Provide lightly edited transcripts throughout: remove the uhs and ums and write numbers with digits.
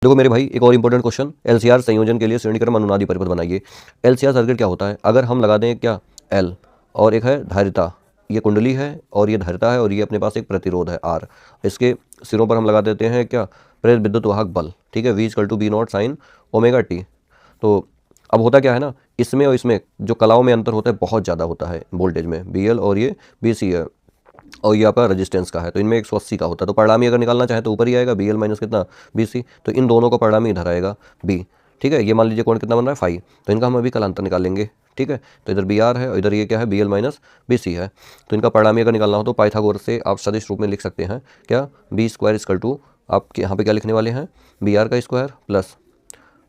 देखो मेरे भाई, एक और इंपॉर्टेंट क्वेश्चन, एलसीआर संयोजन के लिए श्रेणीक्रम अनुनादी परिपथ बनाइए। एलसीआर सर्किट क्या होता है? अगर हम लगा दें क्या एल और एक है धारिता, ये कुंडली है और ये धारिता है और ये अपने पास एक प्रतिरोध है आर, इसके सिरों पर हम लगा देते हैं क्या प्रेरित विद्युत वाहक बल, ठीक है, V=B0 sin ओमेगा टी। तो अब होता क्या है ना, इसमें और इसमें जो कलाओं में अंतर होता है बहुत ज़्यादा होता है वोल्टेज में, BL और ये BC है और ये आपका रेजिस्टेंस का है, तो इनमें 180 का होता है। तो परिणामी अगर निकालना चाहे तो ऊपर ही आएगा BL माइनस कितना BC, तो इन दोनों का परिणामी इधर आएगा B, ठीक है। ये मान लीजिए कोण कितना बन रहा है फाई, तो इनका हम अभी कलांतर निकाल लेंगे, ठीक है। तो इधर BR है और इधर ये क्या है BL माइनस BC है। तो इनका परिणामी अगर निकालना हो तो पाइथागोरस से आप सदिश रूप में लिख सकते हैं क्या B² आप यहाँ पे क्या लिखने वाले हैं BR का square plus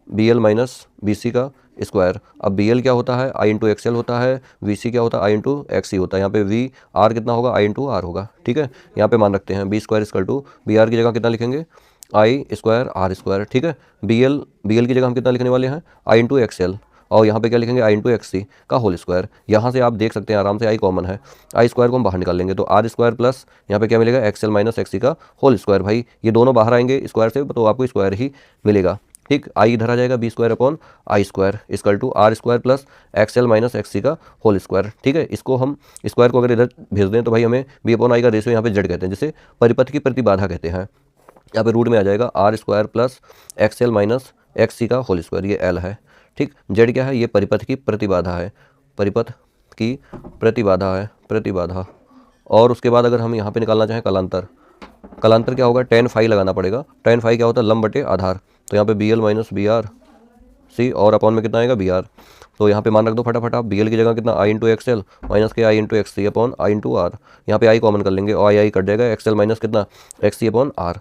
BL minus BC का स्क्वायर। अब BL क्या होता है I/XL होता है, VC क्या होता है I/XC होता है। यहाँ पे VR कितना होगा I/R होगा, ठीक है। यहाँ पे मान रखते हैं B² BR की जगह कितना लिखेंगे I² R², ठीक है। BL की जगह हम कितना लिखने वाले हैं I/XL और यहाँ पे क्या लिखेंगे I/XC का होल स्क्वायर। यहाँ से आप देख सकते हैं आराम से I कॉमन है, I² को हम बाहर निकाल लेंगे तो R² प्लस यहाँ पे क्या मिलेगा XL माइनस XC का होल स्क्वायर। भाई ये दोनों बाहर आएंगे स्क्वायर से तो आपको स्क्वायर ही मिलेगा, ठीक। I इधर आ जाएगा B²/I² R² plus XL minus XC का होल स्क्वायर, ठीक है। इसको हम स्क्वायर को अगर इधर भेज दें तो भाई हमें B/I का रेशियो यहाँ पे Z कहते हैं, जिसे परिपथ की प्रतिबाधा कहते हैं। यहाँ पे रूट में आ जाएगा R² plus XL minus XC का होल स्क्वायर, ये L है, ठीक। Z क्या है, ये परिपथ की प्रतिबाधा है, परिपथ की प्रतिबाधा है, प्रतिबाधा। और उसके बाद अगर हम यहाँ पे निकालना चाहें कलांतर, कलांतर क्या होगा tan फाई लगाना पड़ेगा। tan फाई क्या होता है लंब बटे आधार, तो यहाँ पे BL माइनस BR C और अपॉन में कितना आएगा BR। तो यहाँ पे मान रख दो फटाफट आप, BL की जगह कितना I/XL माइनस के I/XC अपॉन I/R। यहाँ पे I कॉमन कर लेंगे और I कट जाएगा, XL माइनस कितना XC अपॉन R।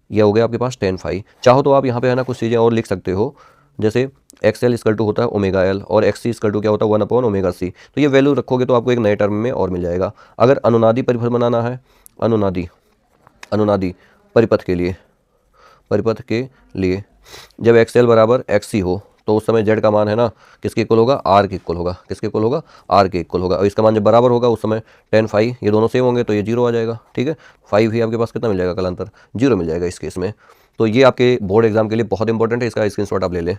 ये हो गया आपके पास tan फाई। चाहो तो आप यहाँ पे है ना कुछ चीज़ें और लिख सकते हो, जैसे XL होता है ओमेगा L और XC क्या होता है 1/ωc। तो ये वैल्यू रखोगे तो आपको एक नए टर्म में और मिल जाएगा। अगर अनुनादी परिपथ बनाना है, अनुनादी परिपथ के लिए, परिपथ के लिए जब XL बराबर XC हो तो उस समय Z का मान है ना किसके इक्वल होगा R के इक्वल होगा, किसके इक्वल होगा R के इक्वल होगा। और इसका मान जब बराबर होगा उस समय tan फाई ये दोनों सेम होंगे तो ये 0 आ जाएगा, ठीक है। फाई भी आपके पास कितना मिल जाएगा कलांतर 0 मिल जाएगा इस केस में। तो ये आपके बोर्ड एग्जाम के लिए बहुत इंपॉर्टेंट है, इसका स्क्रीनशॉट आप ले लें।